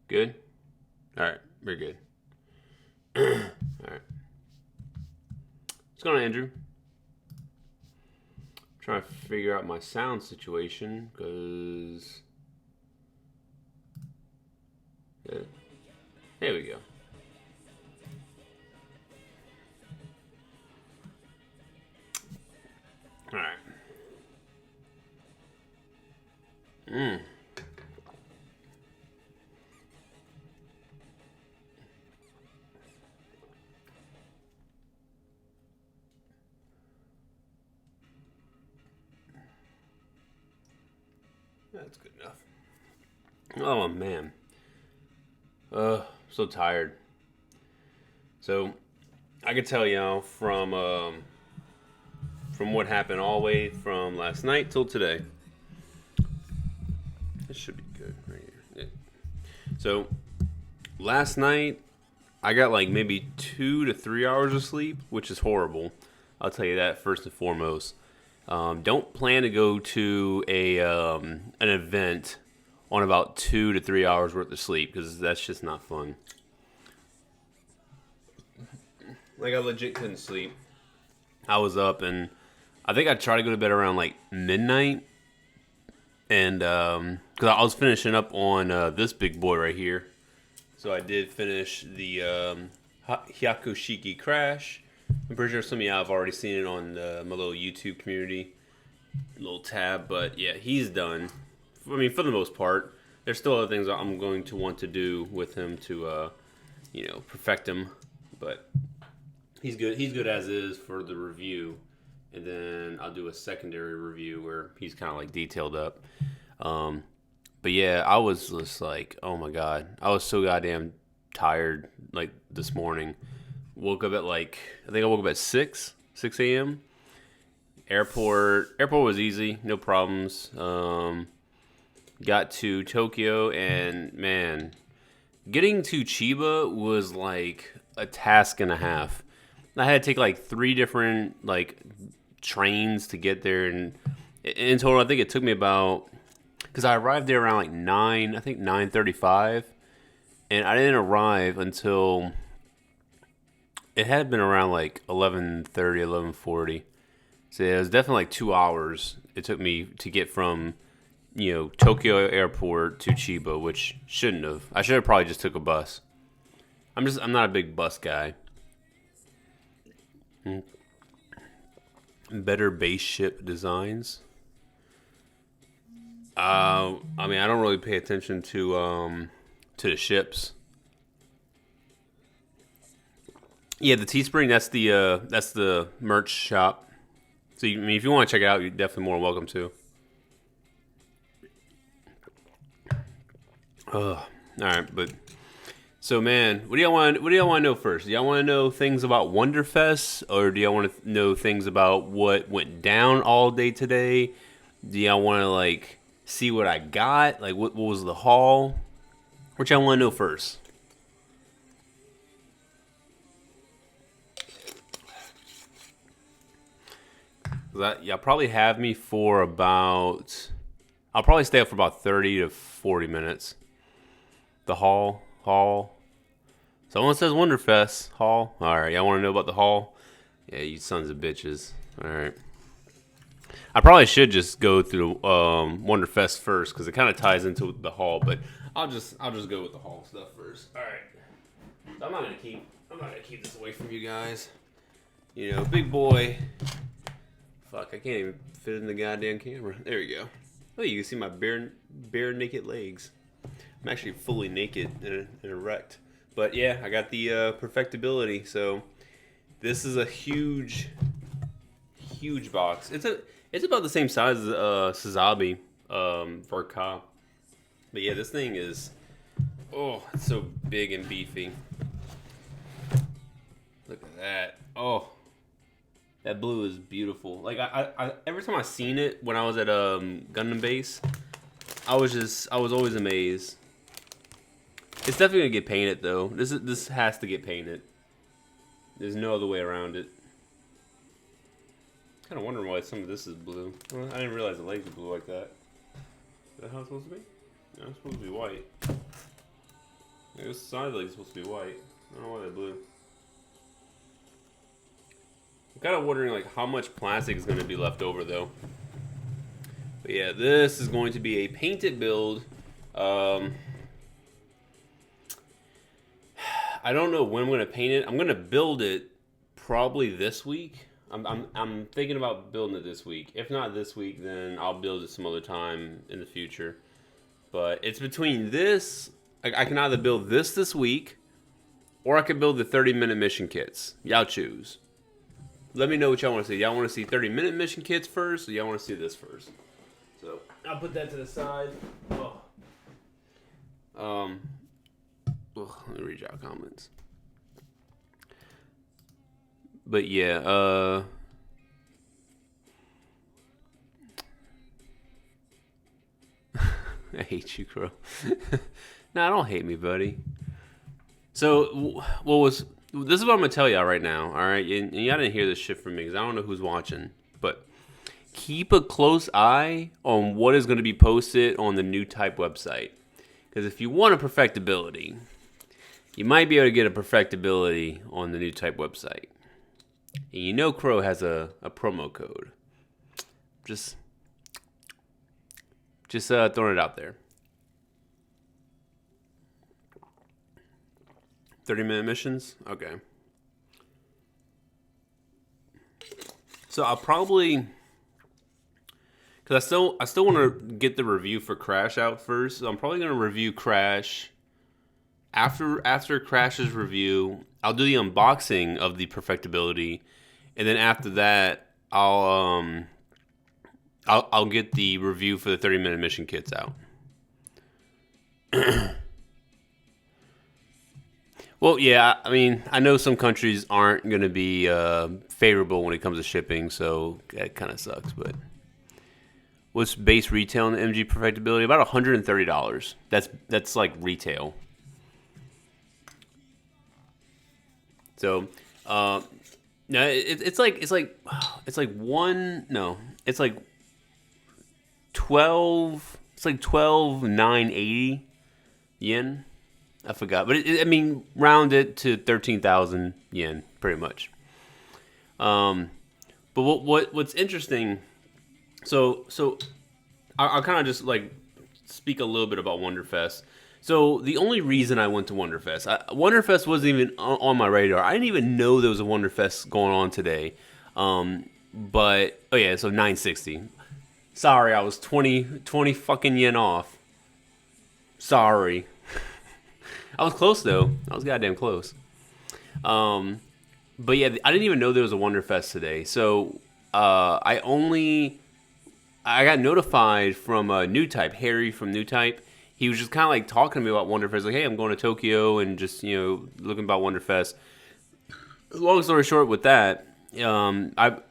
Good? Alright, we're good. Alright. What's going on, Andrew? I'm trying to figure out my sound situation, because... Yeah. There we go. Alright. That's good enough. Oh, man. So tired. So, I could tell y'all from what happened all the way from last night till today. This should be good right here. Yeah. So, last night, I got like maybe 2 to 3 hours of sleep, which is horrible. I'll tell you that first and foremost. Don't plan to go to an event on about 2 to 3 hours worth of sleep, because that's just not fun. Like, I legit couldn't sleep. I was up, and I think I tried to go to bed around like midnight, and because I was finishing up on this big boy right here. So I did finish the Hyakushiki Crash. I'm pretty sure some of y'all have already seen it on my little YouTube community little tab, but yeah, he's done. I mean, for the most part. There's still other things I'm going to want to do with him to, perfect him, but he's good. He's good as is for the review, and then I'll do a secondary review where he's kind of like detailed up. But yeah, I was just like, oh my god, I was so goddamn tired. Like this morning, woke up at like I think I woke up at 6 a.m. Airport was easy, no problems. Got to Tokyo, and man, getting to Chiba was like a task and a half. I had to take like 3 different like trains to get there, and in total, I think it took me about because I arrived there around like 9:35, and I didn't arrive until it had been around like 11:30, 11:40. So yeah, it was definitely like 2 hours it took me to get from Tokyo Airport to Chiba, which shouldn't have. I should have probably just took a bus. I'm not a big bus guy. Better base ship designs. I mean, I don't really pay attention to the ships. Yeah, the Teespring, that's the merch shop. So I mean, if you want to check it out, you're definitely more than welcome to. All right, but so man, what do y'all want? What do y'all want to know first? Do y'all want to know things about Wonderfest, or do y'all want to know things about what went down all day today? Do y'all want to like see what I got? Like what was the haul? What y'all want to know first? Y'all probably have me for about. I'll probably stay up for about 30 to 40 minutes. The haul. Someone says Wonderfest haul. All right, y'all want to know about the haul? Yeah, you sons of bitches. All right. I probably should just go through Wonderfest first because it kind of ties into the haul, but I'll just go with the haul stuff first. All right. So I'm not gonna keep this away from you guys. Big boy. Fuck, I can't even fit in the goddamn camera. There we go. Oh, you can see my bare naked legs. I'm actually fully naked and erect. But yeah, I got the Perfectibility. So this is a huge box. It's about the same size as Sazabi for a cop. But yeah, this thing is it's so big and beefy. Look at that. Oh, that blue is beautiful. Like I every time I seen it when I was at Gundam base, I was always amazed. It's definitely gonna get painted though. This has to get painted. There's no other way around it. Kind of wondering why some of this is blue. Well, I didn't realize the legs were blue like that. Is that how it's supposed to be? No, it's supposed to be white. This side leg's supposed to be white. I don't know why they're blue. I'm kind of wondering like how much plastic is going to be left over though. But yeah, this is going to be a painted build. I don't know when I'm going to paint it. I'm going to build it probably this week. I'm thinking about building it this week. If not this week, then I'll build it some other time in the future. But it's between this. I can either build this week, or I could build the 30-minute mission kits. Y'all choose. Let me know what y'all want to see. Y'all want to see 30-minute mission kits first, or y'all want to see this first? So I'll put that to the side. Let me read y'all comments. But yeah, I hate you, Crow. Nah, don't hate me, buddy. So, this is what I'm gonna tell y'all right now, all right? And y'all didn't hear this shit from me because I don't know who's watching, but keep a close eye on what is going to be posted on the new type website. Because if you want a perfectibility, you might be able to get a perfectibility on the new type website. And you know Crow has a promo code. Just throwing it out there. 30-minute missions? Okay. So I'll probably, because I still want to get the review for Crash out first. So I'm probably going to review Crash. After Crash's review, I'll do the unboxing of the Perfectibility, and then after that, I'll get the review for the 30-minute mission kits out. Well, yeah, I mean, I know some countries aren't going to be favorable when it comes to shipping, so that kind of sucks. But what's base retail in the MG Perfectibility? About $130. That's like retail. So, no, it's like 12,980 yen. I forgot, but I mean, round it to 13,000 yen, pretty much. But what's interesting? So I'll kind of just like speak a little bit about Wonderfest. So the only reason I went to Wonderfest, Wonderfest wasn't even on my radar. I didn't even know there was a Wonderfest going on today. But oh yeah, so 960. Sorry, I was 20 fucking yen off. Sorry. I was close though. I was goddamn close. But yeah, I didn't even know there was a Wonderfest today. So I got notified from New Type, Harry from New Type. He was just kind of like talking to me about Wonderfest, like, hey, I'm going to Tokyo and just, looking about Wonderfest. Long story short with that, I don't know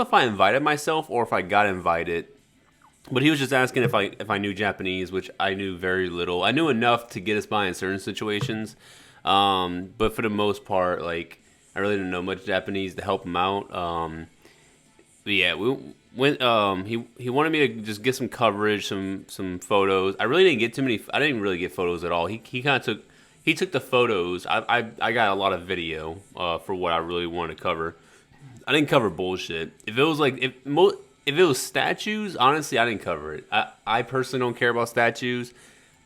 if I invited myself or if I got invited. But he was just asking if I knew Japanese, which I knew very little. I knew enough to get us by in certain situations. But for the most part, like, I really didn't know much Japanese to help him out. But yeah, we went. He wanted me to just get some coverage, some photos. I really didn't get too many. I didn't really get photos at all. He kind of took the photos. I got a lot of video for what I really wanted to cover. I didn't cover bullshit. If it was like if it was statues, honestly, I didn't cover it. I personally don't care about statues.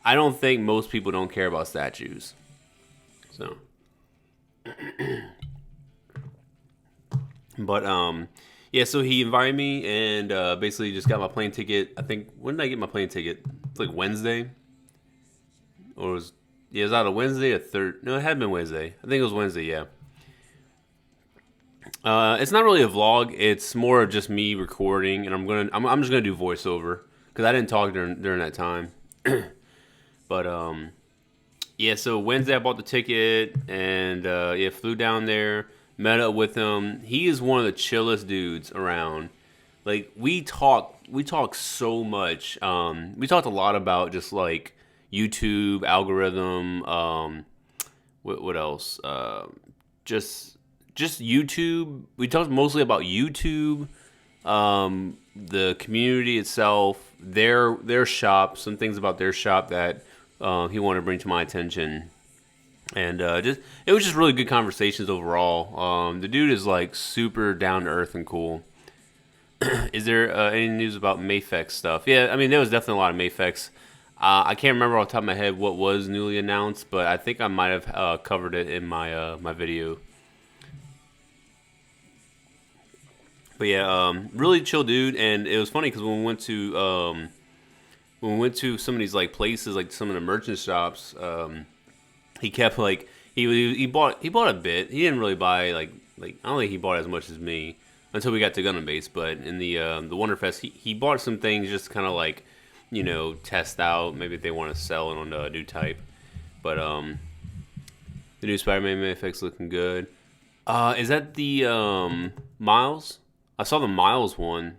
I don't think most people don't care about statues. So, but yeah. So he invited me and basically just got my plane ticket. I think when did I get my plane ticket? It's like Wednesday, or it was either Wednesday or third. No, it had been Wednesday. I think it was Wednesday. Yeah. It's not really a vlog. It's more of just me recording, and I'm just gonna do voiceover because I didn't talk during that time. But yeah. So Wednesday I bought the ticket and flew down there, met up with him. He is one of the chillest dudes around. Like we talk so much. We talked a lot about just like YouTube algorithm. What else? Just YouTube. We talked mostly about YouTube, the community itself, their shop, some things about their shop that he wanted to bring to my attention. And it was just really good conversations overall. The dude is like super down to earth and cool. Is there any news about Mayfex stuff? Yeah, I mean there was definitely a lot of Mayfex. I can't remember off the top of my head what was newly announced, but I think I might have covered it in my my video. But yeah, really chill dude, and it was funny because when we went to some of these like places, like some of the merchant shops, he kept like he bought a bit. He didn't really buy like I don't think he bought as much as me until we got to Gundam Base. But in the Wonderfest, he bought some things just kind of like test out. Maybe if they want to sell it on a new type. But the new Spider-Man effects looking good. Is that the Miles? I saw the Miles one.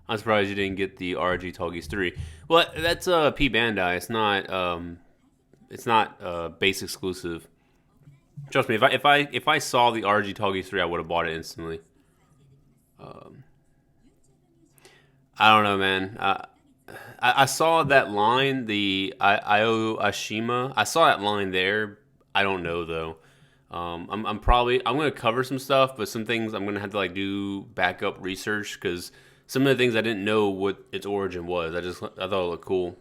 I'm surprised you didn't get the RG Talkies 3. Well, that's P Bandai. It's not base exclusive. Trust me, if I saw the RG Talkies 3, I would have bought it instantly. I don't know, man. I saw that line, the Io Ashima. I saw that line there. I don't know though. I'm gonna cover some stuff, but some things I'm gonna have to like do backup research because some of the things I didn't know what its origin was. I thought it looked cool.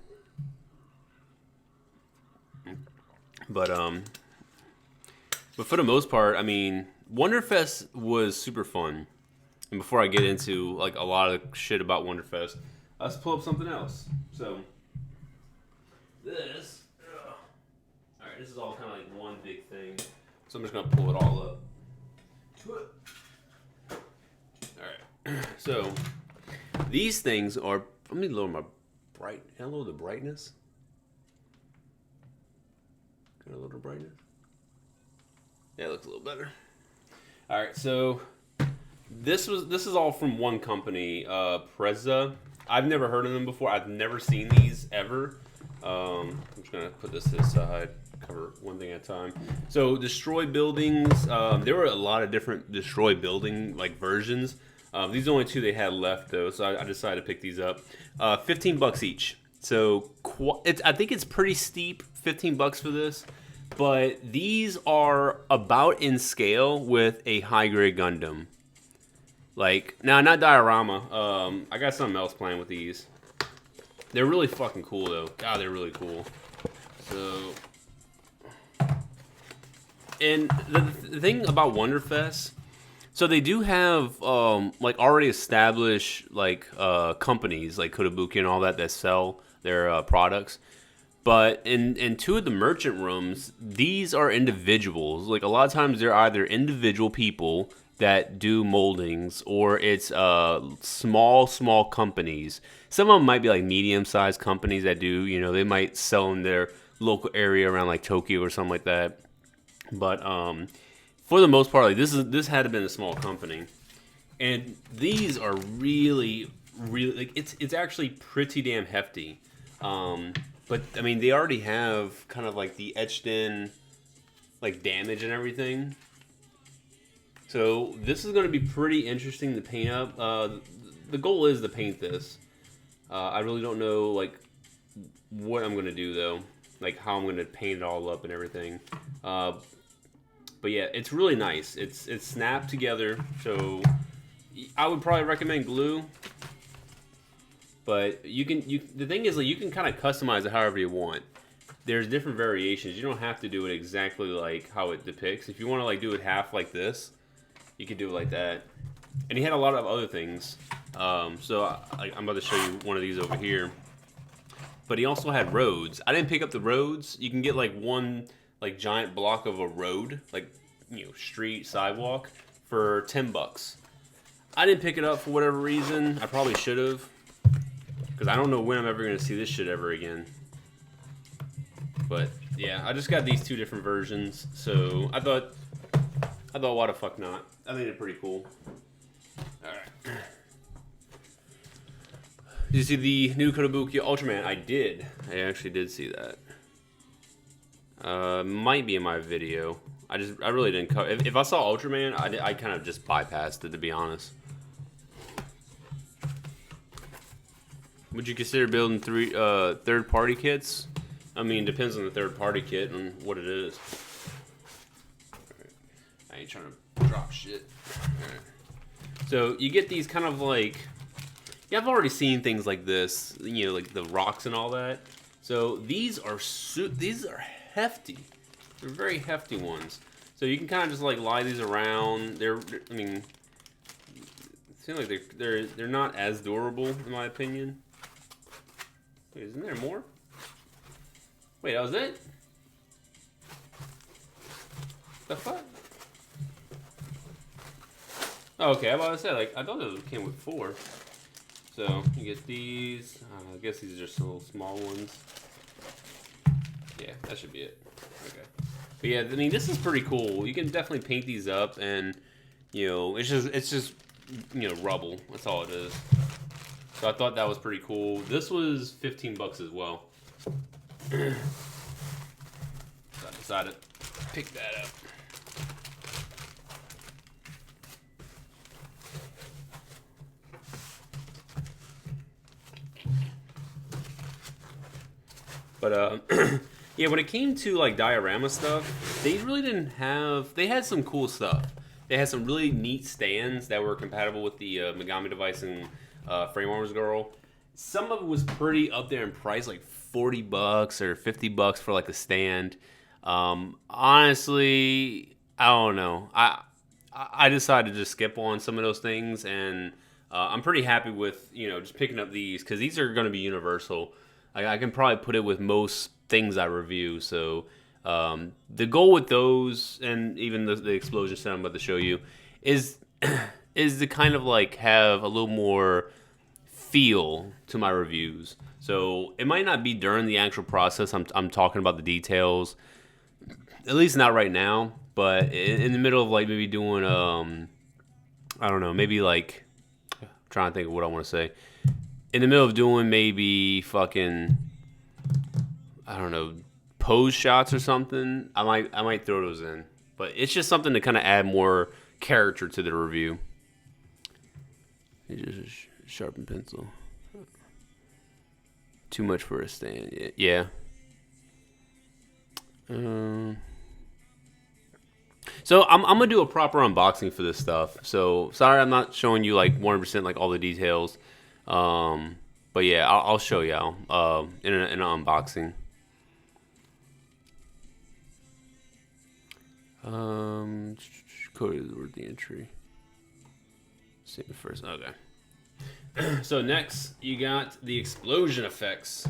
But for the most part, I mean, Wonderfest was super fun. And before I get into like a lot of shit about Wonderfest, let's pull up something else. So this, all right, this is all kind of like one big thing. So I'm just gonna pull it all up. All right. So these things are. Let me lower my lower the brightness. Got a little brightness. Yeah, it looks a little better. All right, so this is all from one company, Preza. I've never heard of them before. I've never seen these ever. I'm just gonna put this to the side. Cover one thing at a time. So destroy buildings. There were a lot of different destroy building like versions. These are the only two they had left though, so I decided to pick these up. $15 each. So I think it's pretty steep. $15 for this, but these are about in scale with a high grade Gundam. Like now, not Diorama. I got something else playing with these. They're really fucking cool though. God, they're really cool. So. And the thing about Wonderfest, so they do have like already established like companies like Kotobuki and all that sell their products. But in two of the merchant rooms, these are individuals. Like a lot of times they're either individual people that do moldings or it's small companies. Some of them might be like medium-sized companies that do, they might sell in their local area around like Tokyo or something like that. But for the most part, like this had to been a small company, and these are really like it's actually pretty damn hefty. But I mean, they already have kind of like the etched in like damage and everything. So this is going to be pretty interesting to paint up. The goal is to paint this. I really don't know like what I'm going to do though, like how I'm going to paint it all up and everything. But yeah, it's really nice. It's snapped together, so I would probably recommend glue. But the thing is, like, you can kind of customize it however you want. There's different variations. You don't have to do it exactly like how it depicts. If you want to like do it half like this, you can do it like that. And he had a lot of other things. So I'm about to show you one of these over here. But he also had roads. I didn't pick up the roads. You can get like one like giant block of a road, like street sidewalk for $10. I didn't pick it up for whatever reason. I probably should have, because I don't know when I'm ever gonna see this shit ever again. But yeah, I just got these two different versions, so I thought why the fuck not? I think they're pretty cool. All right. Did you see the new Kotobuki Ultraman? I did. I actually did see that. Might be in my video. I really didn't cover. If I saw Ultraman, I kind of just bypassed it, to be honest. Would you consider building third-party kits? I mean, depends on the third-party kit and what it is. Right. I ain't trying to drop shit. Right. So you get these kind of like, yeah, I've already seen things like this, you know, like the rocks and all that. So these are hefty. They're very hefty ones. So you can kind of just like lie these around. I mean, it seems like they're not as durable in my opinion. Wait, isn't there more? Wait, that was it? The fuck? Oh, okay, I was about to say, like, I thought those came with 4. So, you get these. I guess these are just little small ones. Yeah, that should be it. Okay. But yeah, I mean, this is pretty cool. You can definitely paint these up, and, you know, it's just, you know, rubble. That's all it is. So I thought that was pretty cool. This was $15 as well. So I decided to pick that up. But yeah, when it came to like diorama stuff, they really didn't have. They had some cool stuff. They had some really neat stands that were compatible with the Megami device and Frame Armors Girl. Some of it was pretty up there in price, like $40 or $50 for like a stand. Honestly, I don't know. I decided to just skip on some of those things, and I'm pretty happy with, you know, just picking up these because these are going to be universal. I can probably put it with most things I review. So the goal with those, and even the explosion set I'm about to show you, is to kind of like have a little more feel to my reviews. So it might not be during the actual process. I'm talking about the details, at least not right now. But in the middle of like maybe doing I don't know, maybe like I'm trying to think of what I want to say. In the middle of doing maybe fucking, I don't know, pose shots or something, I might throw those in. But it's just something to kind of add more character to the review. Just a sharpened pencil. Too much for a stand. Yeah. So I'm gonna do a proper unboxing for this stuff. So sorry I'm not showing you like 100% like all the details. But yeah, I'll show y'all in an unboxing. Code is worth the entry. Save it first. Okay. So next, you got the explosion effects.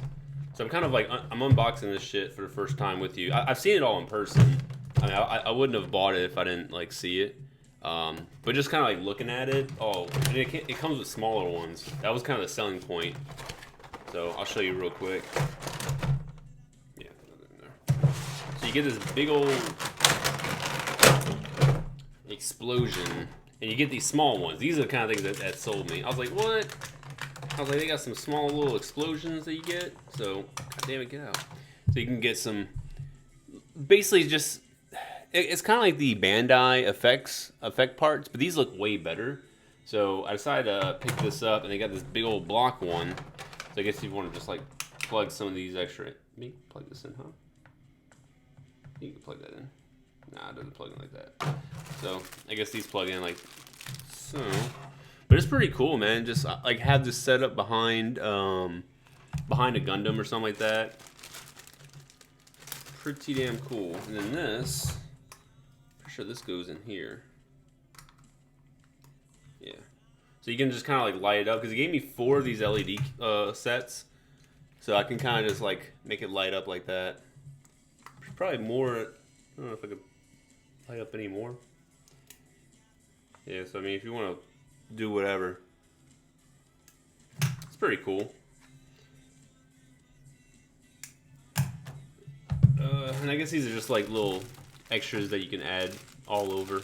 So I'm kind of like I'm unboxing this shit for the first time with you. I've seen it all in person. I mean, I wouldn't have bought it if I didn't like see it. But just kind of like looking at it, and it comes with smaller ones. That was kind of the selling point. So I'll show you real quick. Yeah, in there. So you get this big old explosion, and you get these small ones. These are the kind of things that sold me. I was like, what? I was like, they got some small little explosions that you get. So, god damn it, get out. So you can get some, basically just. It's kind of like the Bandai effect parts, but these look way better. So I decided to pick this up, and they got this big old block one. So I guess if you want to just like plug some of these extra, maybe plug this in, huh? You can plug that in. Nah, it doesn't plug in like that. So I guess these plug in like so. But it's pretty cool, man. Just like have this set up behind a Gundam or something like that. Pretty damn cool. And then this. Sure, this goes in here. Yeah, so you can just kind of like light it up because he gave me 4 of these LED sets, so I can kind of just like make it light up like that. There's probably more. I don't know if I could light up any more. Yeah, so I mean, if you want to do whatever, it's pretty cool. And I guess these are just like little extras that you can add all over.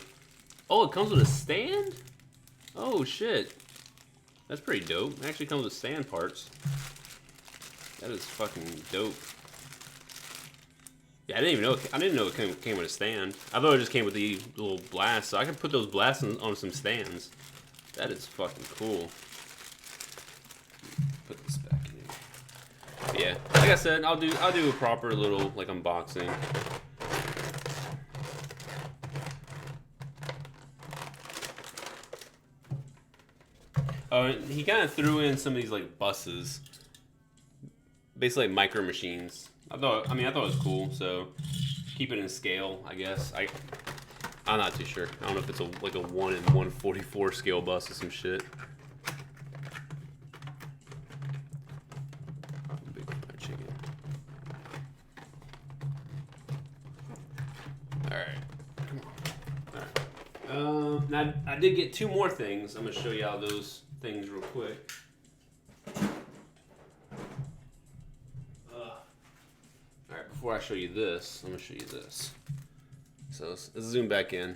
Oh, it comes with a stand? Oh shit. That's pretty dope. It actually comes with stand parts. That is fucking dope. Yeah, I didn't know it came with a stand. I thought it just came with the little blasts, so I could put those blasts on some stands. That is fucking cool. Put this back in here. yeah, like I said, I'll do a proper little like unboxing. He kind of threw in some of these like buses, basically like micro machines. I thought it was cool. So keep it in scale, I guess. I'm not too sure. I don't know if it's like a 1 in 144 scale bus or some shit. Big fried chicken. All right, come on. All right. Now I did get 2 more things. I'm gonna show you all those things real quick. Alright, before I show you this, I'm going to show you this. So let's zoom back in.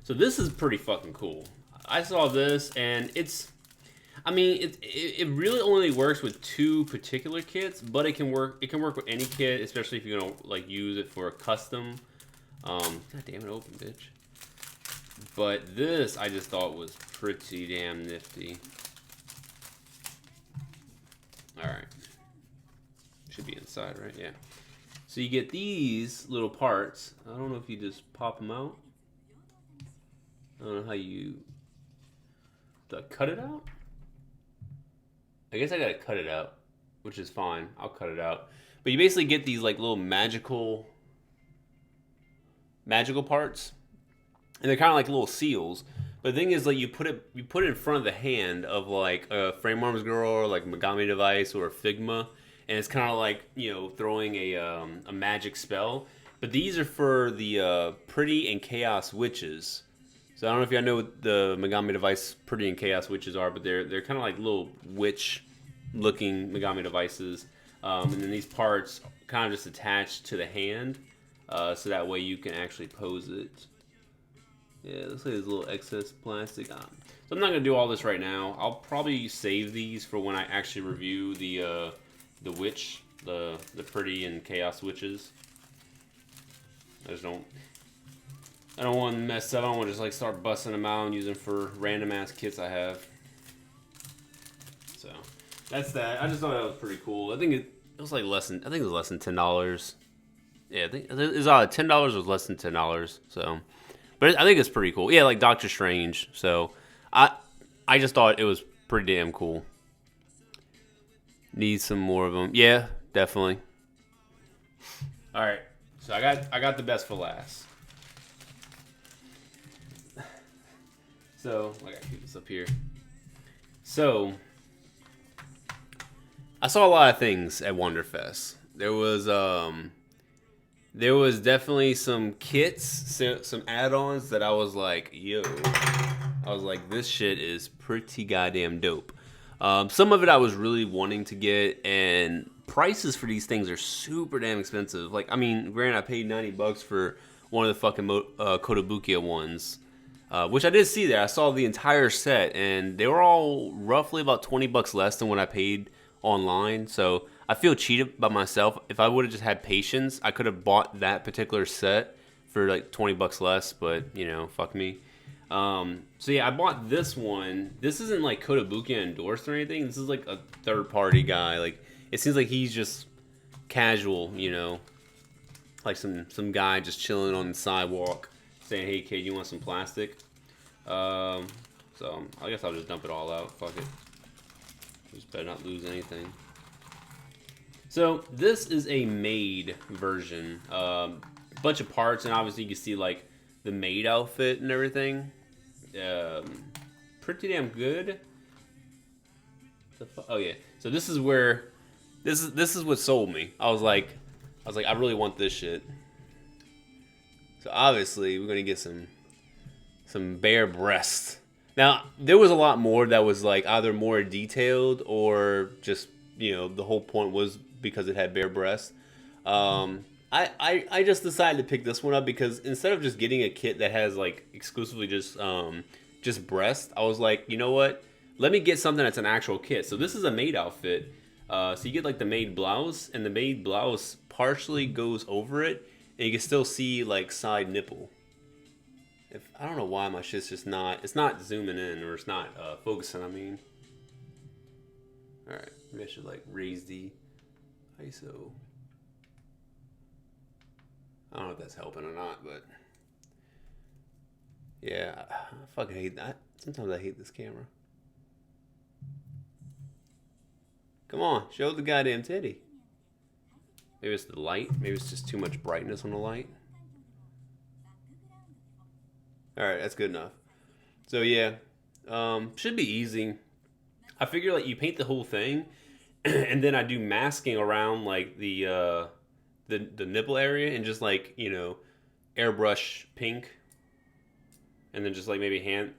So this is pretty fucking cool. I saw this and it really only works with 2 particular kits, but it can work with any kit, especially if you're going to like use it for a custom. God damn it, open, bitch. But this I just thought was pretty damn nifty. Alright. Should be inside, right? Yeah. So you get these little parts. I don't know if you just pop them out. I don't know how you... Do I cut it out? I guess I gotta cut it out, which is fine. I'll cut it out. But you basically get these like little magical parts. And they're kind of like little seals. But the thing is, like, you put it in front of the hand of like a Frame Arms Girl or like Megami Device or a Figma, and it's kind of like, you know, throwing a magic spell. But these are for the Pretty and Chaos Witches. So I don't know if y'all know what the Megami Device Pretty and Chaos Witches are, but they're kind of like little witch-looking Megami Devices. And then these parts kind of just attached to the hand, so that way you can actually pose it. Yeah, it looks like there's a little excess plastic on. So I'm not gonna do all this right now. I'll probably save these for when I actually review the witch, the Pretty and Chaos Witches. I don't want to mess up. I don't want to just like start busting them out and use them for random ass kits I have. So that's that. I just thought that was pretty cool. I think it was like less than $10. Yeah, I think it was either $10 or less than $10. So. But I think it's pretty cool. Yeah, like Doctor Strange. So I just thought it was pretty damn cool. Need some more of them. Yeah, definitely. All right. So I got the best for last. So I gotta keep this up here. So I saw a lot of things at Wonderfest. There was definitely some kits, some add-ons that I was like, yo. I was like, this shit is pretty goddamn dope. Some of it I was really wanting to get, and prices for these things are super damn expensive. Like, I mean, granted, I paid $90 for one of the fucking Kotobukiya ones, which I did see there. I saw the entire set, and they were all roughly about $20 less than what I paid online, so I feel cheated by myself. If I would have just had patience, I could have bought that particular set for like $20 less, but you know, fuck me. So yeah, I bought this one. This isn't like Kotobukiya endorsed or anything. This is like a third-party guy. Like, it seems like he's just casual, you know, like some guy just chilling on the sidewalk saying, "Hey kid, you want some plastic?" So I guess I'll just dump it all out. Fuck it. Just better not lose anything. So this is a Maid version. Bunch of parts, and obviously you can see like the Maid outfit and everything. Pretty damn good. Oh yeah. So this is where this is what sold me. I was like, I really want this shit. So obviously we're gonna get some bare breasts. Now there was a lot more that was like either more detailed or just, you know, the whole point was because it had bare breasts. I just decided to pick this one up because instead of just getting a kit that has like exclusively just breast, I was like, you know what? Let me get something that's an actual kit. So this is a Maid outfit. So you get like the Maid blouse, and the Maid blouse partially goes over it, and you can still see like side nipple. I don't know why my shit's just it's not zooming in, or it's not focusing. I mean, all right, maybe I should like raise the ISO. I don't know if that's helping or not, but yeah, I fucking hate that. Sometimes I hate this camera. Come on, show the goddamn titty. Maybe it's the light. Maybe it's just too much brightness on the light. Alright, that's good enough. So yeah, should be easy. I figure like you paint the whole thing, and then I do masking around like the nipple area, and just like, you know, airbrush pink, and then just like maybe hand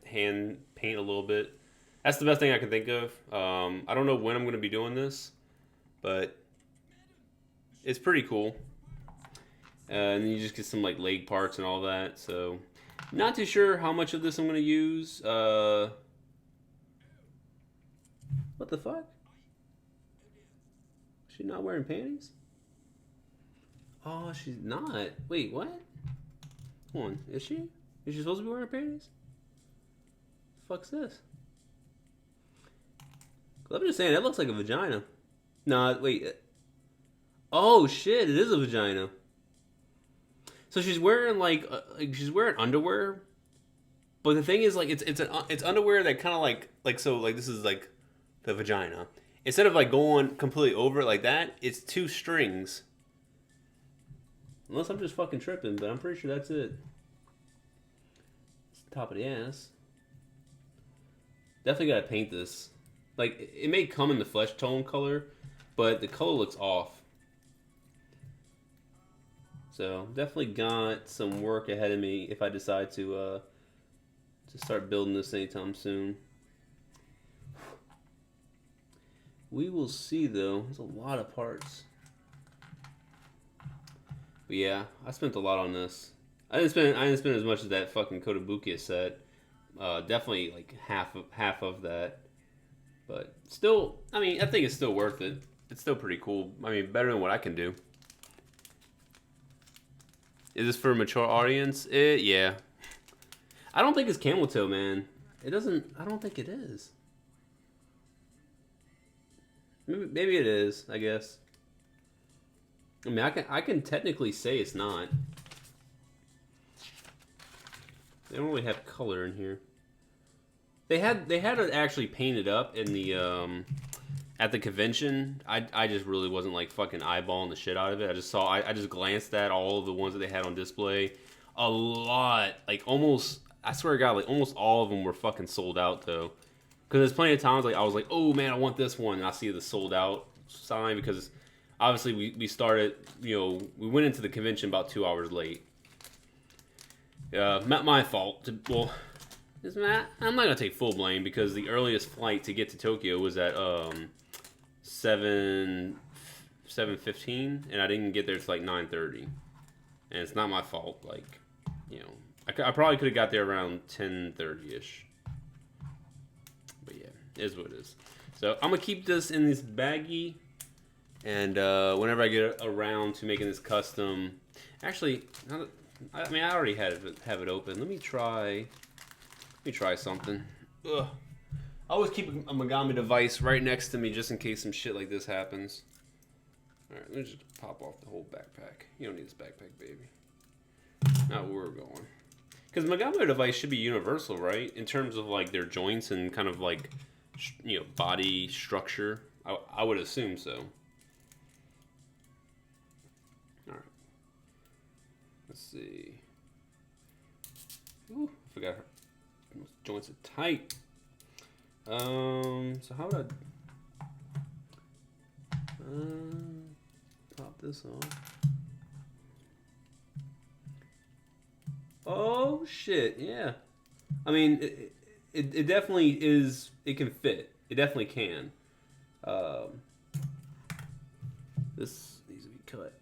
paint a little bit. That's the best thing I can think of. I don't know when I'm going to be doing this, but it's pretty cool. And then you just get some like leg parts and all that. So not too sure how much of this I'm going to use. What the fuck? She not wearing panties? Oh, she's not. Wait, what? Hold on, is she? Is she supposed to be wearing panties? The fuck's this? I'm just saying, that looks like a vagina. Nah, wait. Oh shit, it is a vagina. So she's wearing like she's wearing underwear, but the thing is like it's underwear that kind of like so like this is like the vagina. Instead of like going completely over it like that, it's two strings. Unless I'm just fucking tripping, but I'm pretty sure that's it. It's the top of the ass. Definitely gotta paint this. Like, it may come in the flesh tone color, but the color looks off. So, definitely got some work ahead of me if I decide to start building this anytime soon. We will see, though. There's a lot of parts. But yeah, I spent a lot on this. I didn't spend as much as that fucking Kotobukiya set. Definitely like half of that. But still, I mean, I think it's still worth it. It's still pretty cool. I mean, better than what I can do. Is this for a mature audience? Yeah. I don't think it's camel toe, man. It doesn't. I don't think it is. Maybe it is. I guess. I mean, I can technically say it's not. They don't really have color in here. They had it actually painted up in the at the convention. I just really wasn't like fucking eyeballing the shit out of it. I just glanced at all of the ones that they had on display. A lot, like almost, I swear to God, like almost all of them were fucking sold out though. Because there's plenty of times like I was like, oh man, I want this one, and I see the sold out sign because obviously we started, you know, we went into the convention about 2 hours late. Not my fault. Well, I'm not gonna take full blame because the earliest flight to get to Tokyo was at 7:15, and I didn't get there till like 9:30, and it's not my fault. Like, you know, I probably could have got there around 10:30ish, but yeah, it is what it is. So I'm gonna keep this in this baggie, and whenever I get around to making this custom, actually, I mean I already have it open. Let me try something. Ugh. I always keep a Megami device right next to me just in case some shit like this happens. Alright, let me just pop off the whole backpack. You don't need this backpack, baby. Not where we're going. Because Megami device should be universal, right? In terms of like their joints and kind of like, you know, body structure. I would assume so. Alright. Let's see. Ooh, forgot her. Those joints are tight. So how would I pop this on? Oh shit, yeah. I mean, it definitely is. It can fit. It definitely can. This needs to be cut.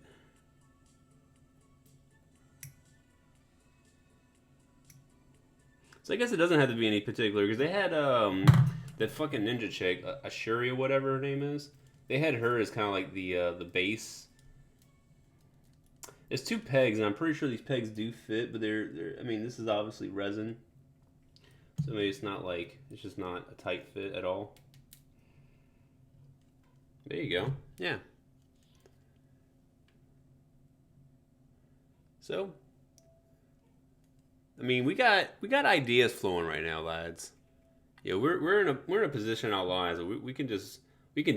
So I guess it doesn't have to be any particular, because they had that fucking ninja chick, Ashuri or whatever her name is. They had her as kind of like the base. There's two pegs, and I'm pretty sure these pegs do fit, but they're I mean, this is obviously resin, so maybe it's not like, it's just not a tight fit at all. There you go. Yeah. So, I mean, we got ideas flowing right now, lads. Yeah, we're in a position in our lives that we can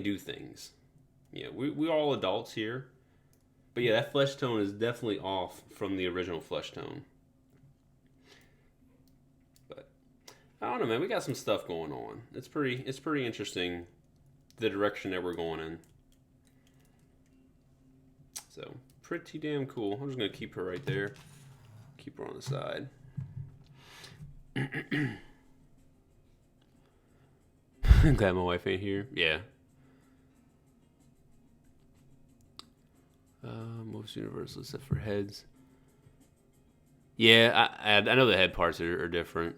do things. Yeah, we're all adults here. But yeah, that flesh tone is definitely off from the original flesh tone. But I don't know, man. We got some stuff going on. It's pretty interesting the direction that we're going in. So pretty damn cool. I'm just gonna keep her right there. Keep her on the side. I'm glad my wife ain't here. Yeah. Most universal except for heads. Yeah, I know the head parts are different.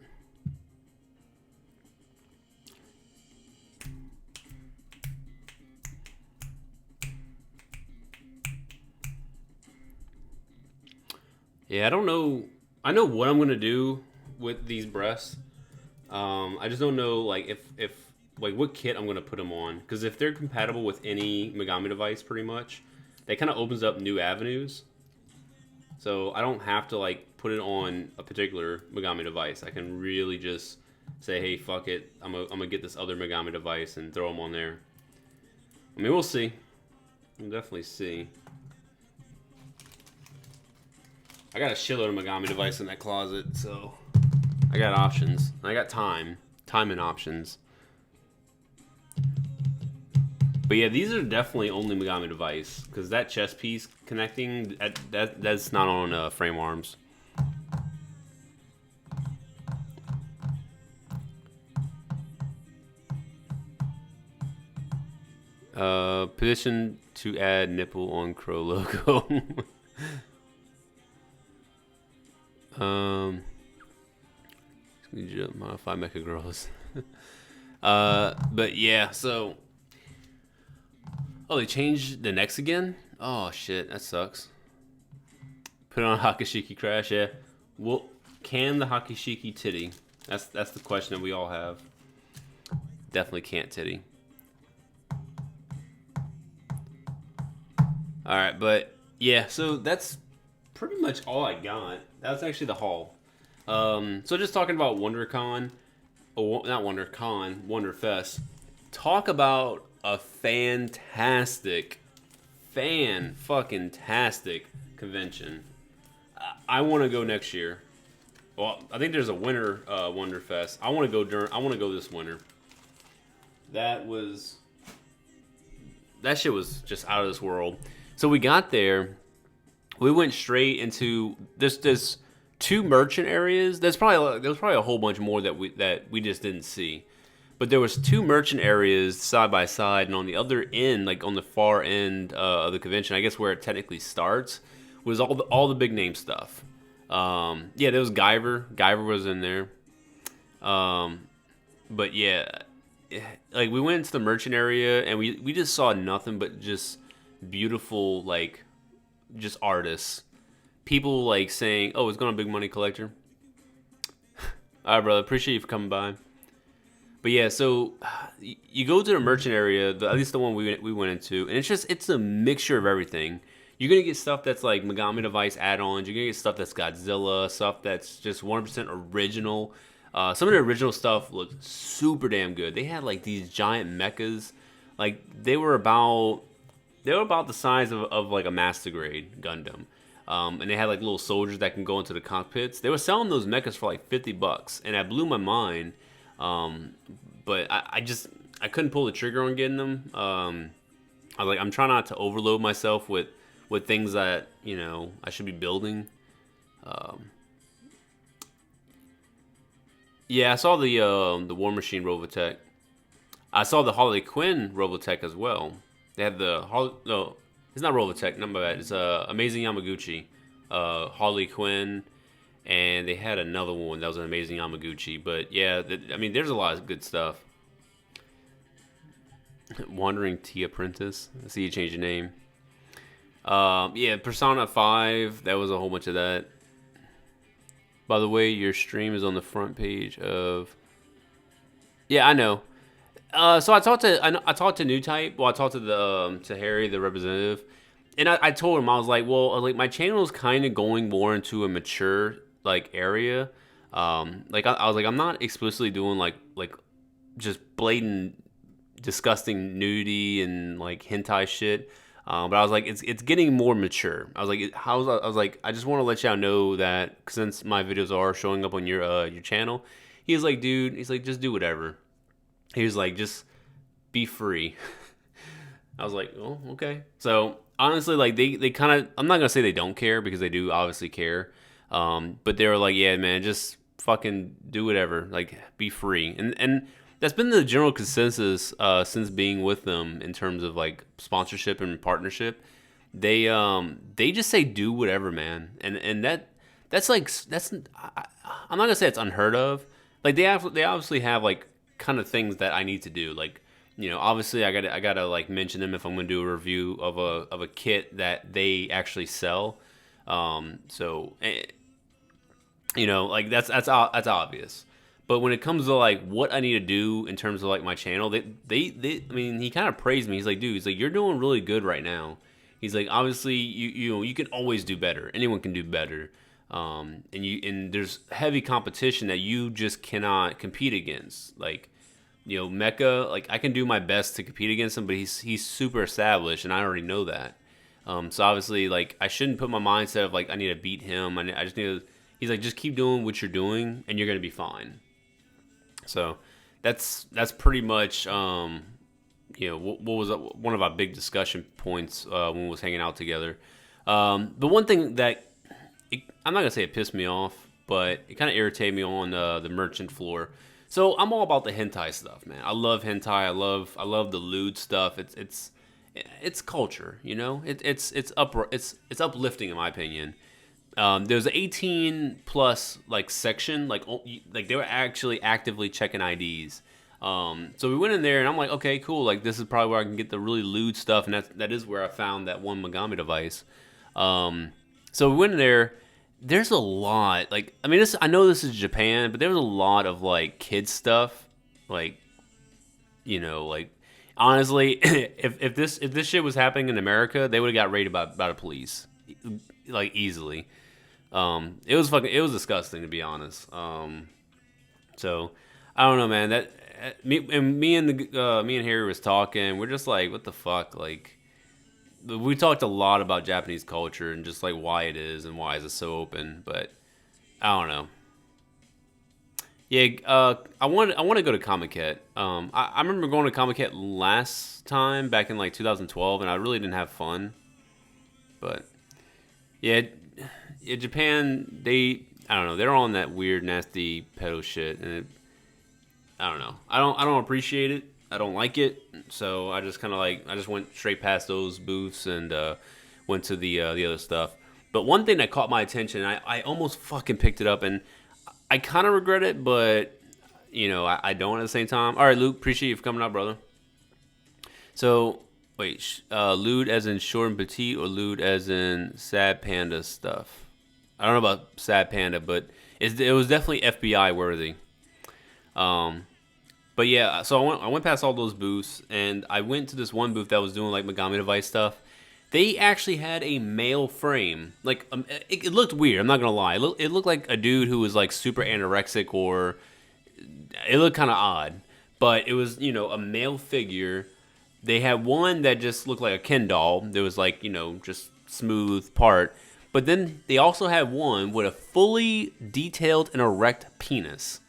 Yeah, I don't know. I know what I'm gonna do with these breasts. I just don't know like if like what kit I'm gonna put them on, because if they're compatible with any Megami device, pretty much, that kind of opens up new avenues. So I don't have to like put it on a particular Megami device. I can really just say, hey, fuck it, I'm gonna get this other Megami device and throw them on there. I mean, we'll see. We'll definitely see. I got a shitload of Megami device in that closet, so I got options. I got time and options. But yeah, these are definitely only Megami device, because that chest piece connecting, that's not on frame arms. Petition to add nipple on Crow logo. Modify Mecha Girls. But yeah, so. Oh, they changed the necks again? Oh shit, that sucks. Put it on Hakashiki Crash, yeah. Well, can the Hakashiki titty? That's the question that we all have. Definitely can't titty. Alright, but yeah, so that's pretty much all I got. That's actually the haul. So just talking about WonderCon, not WonderCon, WonderFest. Talk about a fantastic convention. I want to go next year. Well, I think there's a winter WonderFest. I want to go this winter. That shit was just out of this world. So we got there. We went straight into this two merchant areas. There was probably a whole bunch more that we just didn't see. But there was two merchant areas side by side, and on the other end, like on the far end of the convention, I guess where it technically starts, was all the big name stuff. Yeah, there was Guyver. Guyver was in there. But yeah, like we went into the merchant area, and we just saw nothing but just beautiful, like, just artists. People like saying, "Oh, it's going to Big Money Collector." All right, brother. Appreciate you for coming by. But yeah, so you go to the merchant area, at least the one we went into, and it's a mixture of everything. You're gonna get stuff that's like Megami Device add-ons. You're gonna get stuff that's Godzilla, stuff that's just 100% original. Some of the original stuff looked super damn good. They had like these giant mechas, like they were about the size of like a Master Grade Gundam. And they had like little soldiers that can go into the cockpits. They were selling those mechas for like $50, and that blew my mind. But I couldn't pull the trigger on getting them. I was like, I'm trying not to overload myself with things that, you know, I should be building. Yeah, I saw the War Machine Robotech. I saw the Harley Quinn Robotech as well. They had no, it's not Robotech, not my bad. It's Amazing Yamaguchi, Harley Quinn. And they had another one that was an Amazing Yamaguchi. But yeah, I mean, there's a lot of good stuff. Wandering Tea Apprentice. I see you changed your name. Yeah, Persona 5. That was a whole bunch of that. By the way, your stream is on the front page of... Yeah, I know. So I talked to New Type. Well, I talked to Harry, the representative. and I told him, I was like, well, like my channel is kind of going more into a mature like area. Like I was like, I'm not explicitly doing like just blatant, disgusting nudity and like hentai shit. But I was like, it's getting more mature. I was like, I was like, I just want to let y'all know that since my videos are showing up on your channel, he was like, dude, he's like, just do whatever. He was like, just be free. I was like, oh, okay. So honestly, like they kind of, I'm not gonna say they don't care because they do obviously care. But they were like, yeah, man, just fucking do whatever, like be free. And that's been the general consensus since being with them in terms of like sponsorship and partnership. They just say do whatever, man. And that's like I'm not gonna say it's unheard of. Like they obviously have like kind of things that I need to do. Like, you know, obviously I gotta like mention them if I'm gonna do a review of a kit that they actually sell. You know, like that's obvious. But when it comes to like what I need to do in terms of like my channel, they I mean, he kind of praised me. He's like, dude, he's like, you're doing really good right now. He's like, obviously, you know, you can always do better. Anyone can do better. And there's heavy competition that you just cannot compete against. Like, you know, Mecca, like I can do my best to compete against him, but he's super established, and I already know that. So obviously, like I shouldn't put my mindset of like I need to beat him. I just need to. He's like, just keep doing what you're doing, and you're gonna be fine. So that's pretty much you know what was one of our big discussion points when we was hanging out together. The one thing that I'm not gonna say it pissed me off, but it kind of irritated me on the merchant floor. So I'm all about the hentai stuff, man. I love hentai. I love the lewd stuff. It's culture, you know. It's uplifting in my opinion. There's an 18 plus like section, like they were actually actively checking IDs. So we went in there and I'm like, okay, cool. Like this is probably where I can get the really lewd stuff, and that is where I found that one Megami device. So we went in there. There's a lot. Like I mean, I know this is Japan, but there was a lot of like kids stuff. Like, you know, like honestly, if this shit was happening in America, they would have got raided by the police, like easily. It was disgusting to be honest. So I don't know, man. That me and Harry was talking. We're just like, what the fuck? Like, we talked a lot about Japanese culture and just like why it is and why is it so open. But I don't know. Yeah, I want to go to Comiket. I remember going to Comiket last time back in like 2012, and I really didn't have fun. But yeah, Japan, I don't know, they're on that weird, nasty pedo shit, and I don't know. I don't appreciate it. I don't like it. So I just kind of like, I just went straight past those booths and went to the other stuff. But one thing that caught my attention, I almost fucking picked it up, and I kind of regret it, but you know, I don't at the same time. All right, Luke, appreciate you for coming out, brother. So wait, lewd as in short and petite, or lewd as in sad panda stuff? I don't know about sad panda, but it was definitely FBI worthy. But yeah, so I went past all those booths, and I went to this one booth that was doing like Megami device stuff. They actually had a male frame. Like it looked weird. I'm not gonna lie. It looked like a dude who was like super anorexic, or it looked kind of odd. But it was, you know, a male figure. They had one that just looked like a Ken doll. There was like, you know, just smooth part. But then they also had one with a fully detailed and erect penis.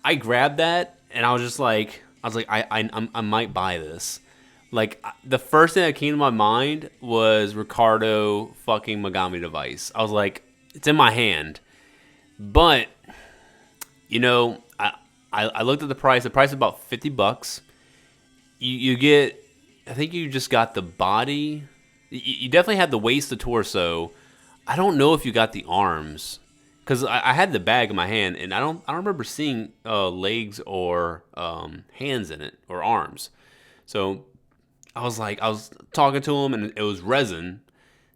I grabbed that and I was like, I might buy this. Like, the first thing that came to my mind was Ricardo fucking Megami device. I was like, it's in my hand. But, you know, I looked at the price. The price is about $50. You get, I think you just got the body. You definitely had the waist, the torso. I don't know if you got the arms, because I had the bag in my hand, and I don't remember seeing legs or hands in it, or arms. So I was talking to him, and it was resin.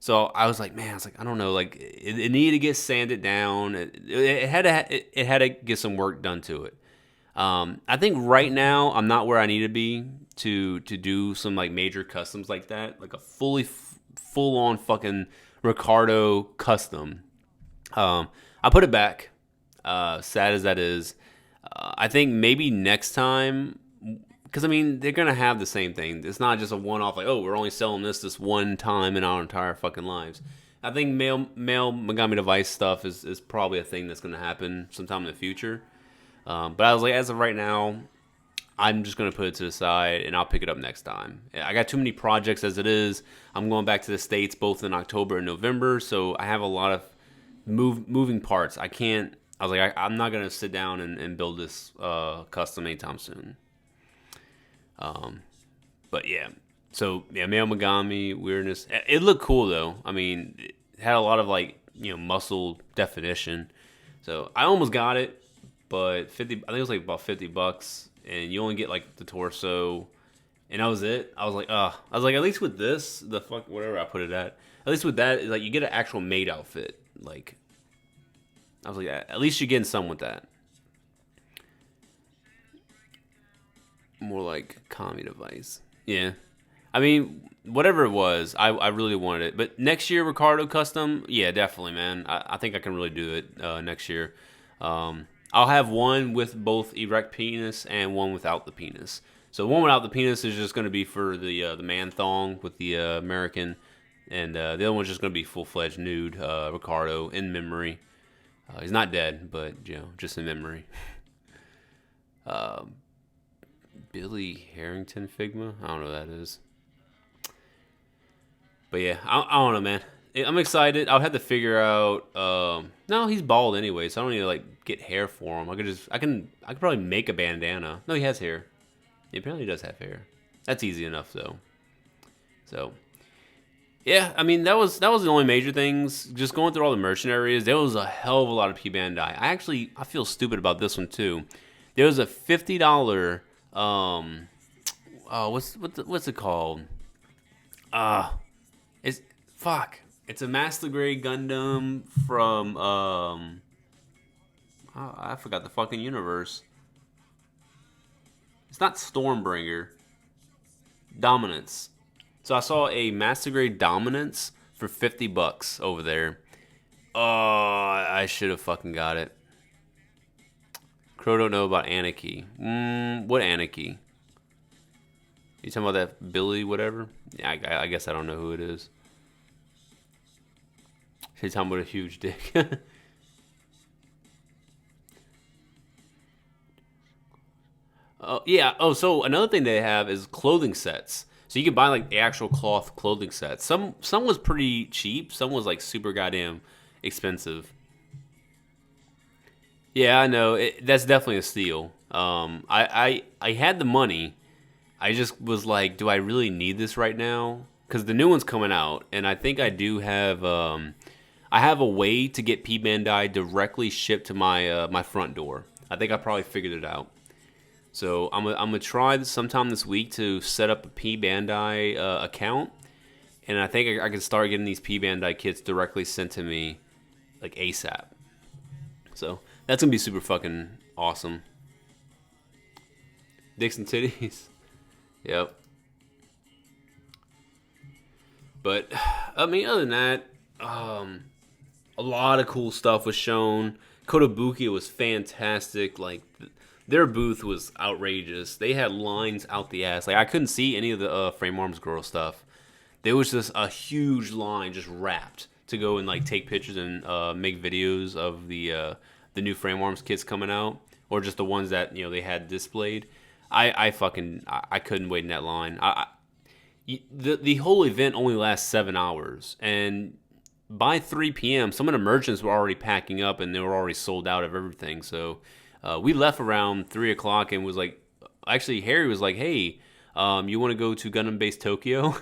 So I was like, man, I don't know, like it needed to get sanded down. It had to get some work done to it. I think right now I'm not where I need to be to do some like major customs like that, like a fully full on fucking Ricardo custom. I put it back. Sad as that is, I think maybe next time, because I mean they're gonna have the same thing. It's not just a one-off like, oh, we're only selling this one time in our entire fucking lives. I think male Megami device stuff is probably a thing that's gonna happen sometime in the future. But I was like, as of right now, I'm just gonna put it to the side and I'll pick it up next time. I got too many projects as it is. I'm going back to the States both in October and November, so I have a lot of moving parts. I can't. I was like, I'm not gonna sit down and build this custom anytime soon. But yeah, so yeah, Male Megami weirdness. It looked cool though. I mean, it had a lot of like muscle definition. So I almost got it, but 50. I think it was like about $50, and you only get like the torso, and that was it. I was like, at least with this, the fuck whatever I put it at least with that, like you get an actual Maid outfit. Like, I was like, at least you're getting some with that. More like Kami device. Yeah. I mean, whatever it was, I really wanted it. But next year, Ricardo Custom, yeah, definitely, man. I think I can really do it next year. I'll have one with both erect penis and one without the penis. So one without the penis is just going to be for the man thong with the American. And the other one's just going to be full-fledged nude Ricardo in memory. He's not dead, but, just in memory. Billy Harrington Figma? I don't know what that is. But yeah, I don't know, man. I'm excited. I'll have to figure out. No, he's bald anyway, so I don't need to like get hair for him. I can probably make a bandana. No, he has hair. He apparently does have hair. That's easy enough though. So yeah, I mean that was the only major things. Just going through all the merchant areas, there was a hell of a lot of P Bandai. I feel stupid about this one too. There was a $50. What's it called? It's a Master Grade Gundam from I forgot the fucking universe. It's not Stormbringer. Dominance. So I saw a Master Grade Dominance for $50 over there. Oh, I should have fucking got it. Crow don't know about Anarchy. What Anarchy? You talking about that Billy whatever? Yeah, I guess I don't know who it is. She's talking about a huge dick. Oh yeah. Oh, so another thing they have is clothing sets. So you can buy like the actual cloth clothing sets. Some was pretty cheap. Some was like super goddamn expensive. Yeah, I know. That's definitely a steal. I had the money. I just was like, do I really need this right now? Because the new one's coming out, and I think I do have. I have a way to get P Bandai directly shipped to my my front door. I think I probably figured it out. So I'm gonna try sometime this week to set up a P Bandai account, and I think I can start getting these P Bandai kits directly sent to me, like ASAP. So that's gonna be super fucking awesome. Dicks and titties. Yep. But I mean, other than that, a lot of cool stuff was shown. Kotobukiya was fantastic. Like their booth was outrageous. They had lines out the ass. Like I couldn't see any of the Frame Arms Girl stuff. There was just a huge line just wrapped to go and like take pictures and make videos of the new Frame Arms kits coming out, or just the ones that they had displayed. I couldn't wait in that line. The whole event only lasts 7 hours, and by 3 p.m. some of the merchants were already packing up and they were already sold out of everything. So we left around 3 o'clock and was like, actually Harry was like, hey, you want to go to Gundam Base Tokyo?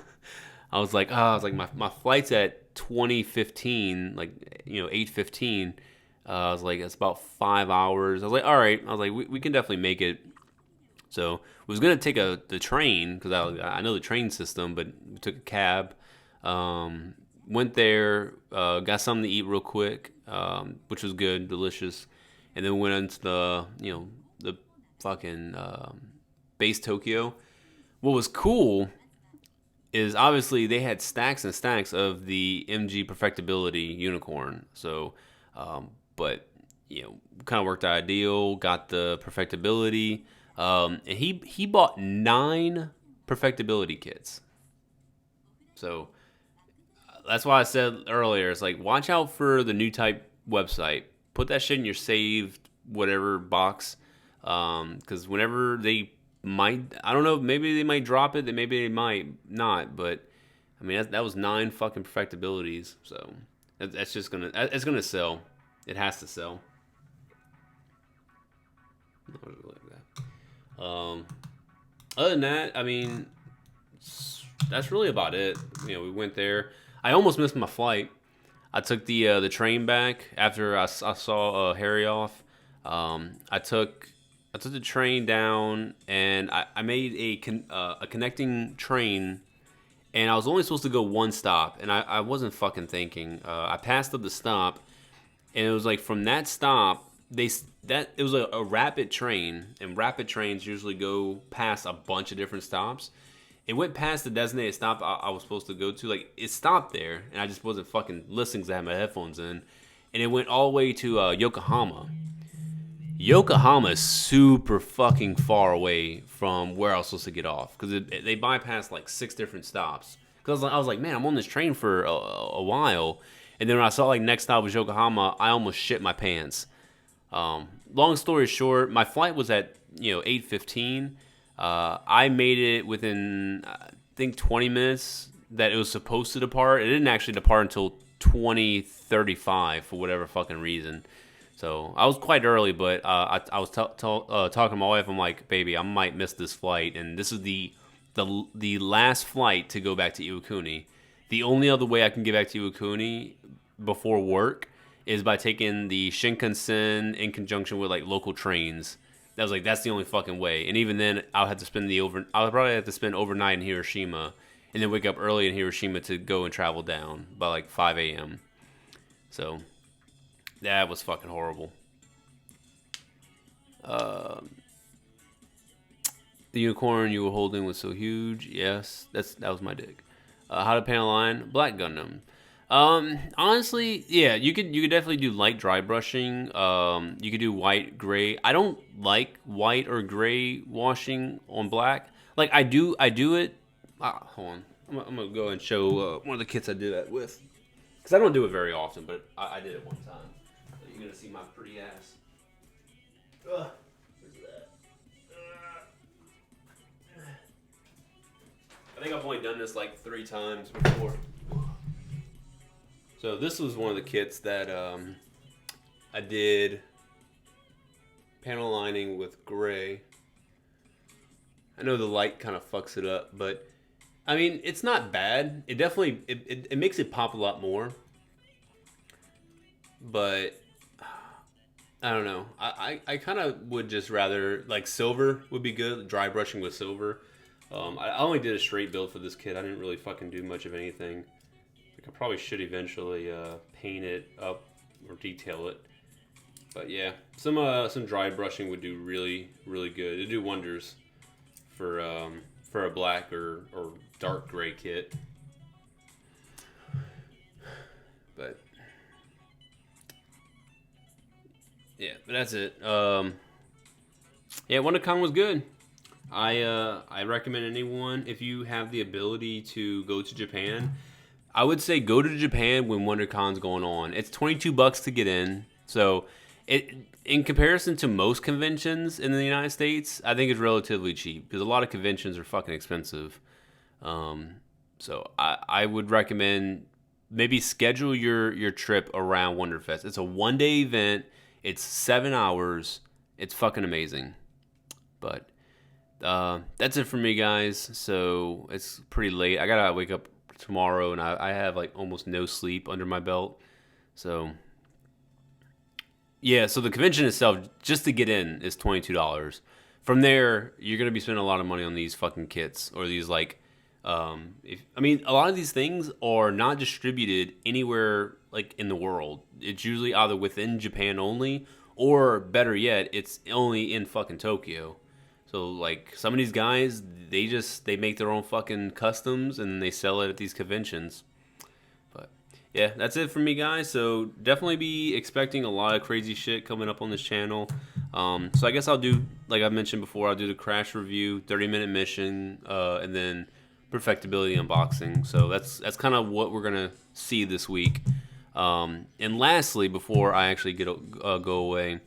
I was like, my flight's at 20:15, like 8:15. I was like, it's about 5 hours. I was like, all right. I was like, we can definitely make it. So we was gonna take the train because I know the train system, but we took a cab. Went there, got something to eat real quick, which was good, delicious, and then went into the fucking base Tokyo. What was cool is obviously they had stacks and stacks of the MG Perfectibility unicorn. So, but kind of worked out a deal, got the Perfectibility, and he bought 9 Perfectibility kits. So that's why I said earlier, it's like watch out for the new type website. Put that shit in your saved whatever box, because whenever they might, I don't know, maybe they might drop it, then maybe they might not. But I mean, that was 9 fucking Perfectibilities, so that's just it's gonna sell. It has to sell. Other than that, I mean, that's really about it. We went there. I almost missed my flight. I took the train back after I saw Harry off. I took the train down, and I made a connecting train, and I was only supposed to go one stop, and I wasn't fucking thinking. I passed up the stop, and it was like from that stop it was a rapid train, and rapid trains usually go past a bunch of different stops. It went past the designated stop I was supposed to go to. Like, it stopped there, and I just wasn't fucking listening because I had my headphones in. And it went all the way to Yokohama. Yokohama is super fucking far away from where I was supposed to get off, because they bypassed like 6 different stops. Because I was like, man, I'm on this train for a while. And then when I saw like next stop was Yokohama, I almost shit my pants. Long story short, my flight was at 8:15. I made it within I think 20 minutes that it was supposed to depart. It didn't actually depart until 20:35 for whatever fucking reason. So I was quite early, but I was talking to my wife. I'm like, baby, I might miss this flight, and this is the last flight to go back to Iwakuni. The only other way I can get back to Iwakuni before work is by taking the Shinkansen in conjunction with like local trains. I was like, that's the only fucking way. And even then, I'll probably have to spend overnight in Hiroshima, and then wake up early in Hiroshima to go and travel down by like 5 a.m. So that was fucking horrible. The unicorn you were holding was so huge. Yes, that was my dick. How to panel line Black Gundam. Honestly, yeah, you could definitely do light dry brushing. You could do white, gray. I don't like white or gray washing on black. Like I do it. Hold on, I'm gonna go and show one of the kits I did that with, because I don't do it very often, but I did it one time. So you're gonna see my pretty ass. Where's that? I think I've only done this like 3 times before. So this was one of the kits that I did panel lining with gray. I know the light kind of fucks it up, but I mean, it's not bad. It definitely, it makes it pop a lot more. But I don't know. I kind of would just rather, like, silver would be good. Dry brushing with silver. I only did a straight build for this kit. I didn't really fucking do much of anything. I probably should eventually paint it up or detail it. But yeah, some dry brushing would do really, really good. It'd do wonders for a black or dark gray kit. But yeah, but that's it. Yeah, WonderCon was good. I recommend anyone, if you have the ability to go to Japan, I would say go to Japan when WonderCon's going on. It's $22 to get in, so in comparison to most conventions in the United States, I think it's relatively cheap, because a lot of conventions are fucking expensive. So I would recommend maybe schedule your trip around Wonderfest. It's a 1-day event. It's 7 hours. It's fucking amazing. But that's it for me, guys. So it's pretty late. I gotta wake up tomorrow, and I have like almost no sleep under my belt. So yeah, so the convention itself, just to get in, is $22. From there, you're gonna be spending a lot of money on these fucking kits, or these like, a lot of these things are not distributed anywhere like in the world. It's usually either within Japan only, or better yet, it's only in fucking Tokyo. So like some of these guys, they make their own fucking customs and they sell it at these conventions. But yeah, that's it for me, guys. So definitely be expecting a lot of crazy shit coming up on this channel. So I guess I'll do, like I mentioned before, I'll do the crash review, 30-minute mission, and then perfectibility unboxing. So that's kind of what we're gonna see this week. And lastly, before I actually go away,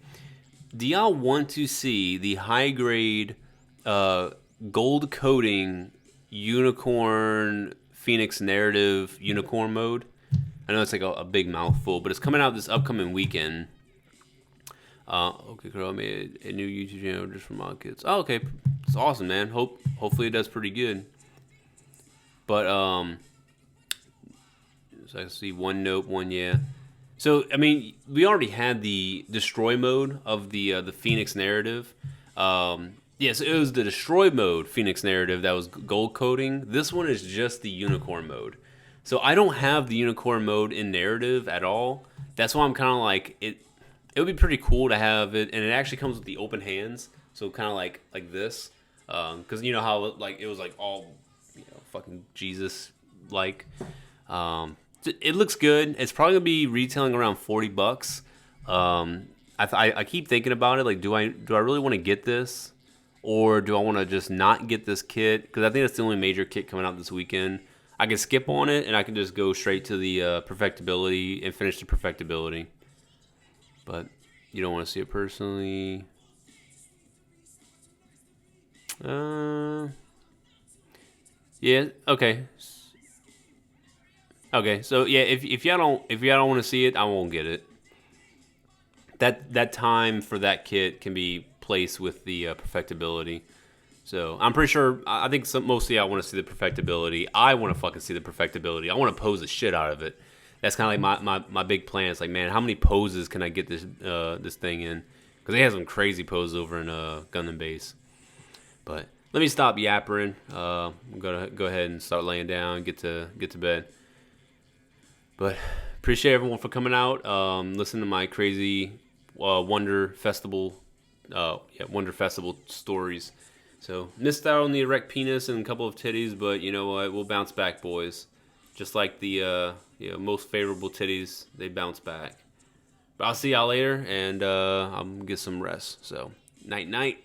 do y'all want to see the high grade gold coating unicorn Phoenix narrative unicorn mode? I know it's like a big mouthful, but it's coming out this upcoming weekend. Okay, girl, I made a new YouTube channel just for my kids. Oh, okay, it's awesome, man. Hopefully it does pretty good. But so I can see one nope, one yeah. So I mean, we already had the destroy mode of the Phoenix narrative. Yes, it was the destroy mode Phoenix narrative that was gold coating. This one is just the unicorn mode. So I don't have the unicorn mode in narrative at all. That's why I'm kind of like it. It would be pretty cool to have it, and it actually comes with the open hands. So kind of like this, because you know how like it was like all fucking Jesus like. It looks good. It's probably gonna be retailing around $40. I keep thinking about it. Like, do I really want to get this, or do I want to just not get this kit? Because I think that's the only major kit coming out this weekend. I can skip on it, and I can just go straight to the perfectibility and finish the perfectibility. But you don't want to see it personally. Yeah. Okay. Okay. So yeah, if y'all don't want to see it, I won't get it. That time for that kit can be placed with the perfectibility. So I'm pretty sure. I think mostly I want to see the perfectibility. I want to fucking see the perfectibility. I want to pose the shit out of it. That's kind of like my big plan. It's like, man, how many poses can I get this thing in? Because they have some crazy poses over in Gundam Base. But let me stop yappering. I'm gonna go ahead and start laying down, get to bed. But appreciate everyone for coming out. Listen to my crazy Wonder Festival stories. So missed out on the erect penis and a couple of titties, but you know what? We'll bounce back, boys. Just like the most favorable titties, they bounce back. But I'll see y'all later, and I'm gonna get some rest. So night night.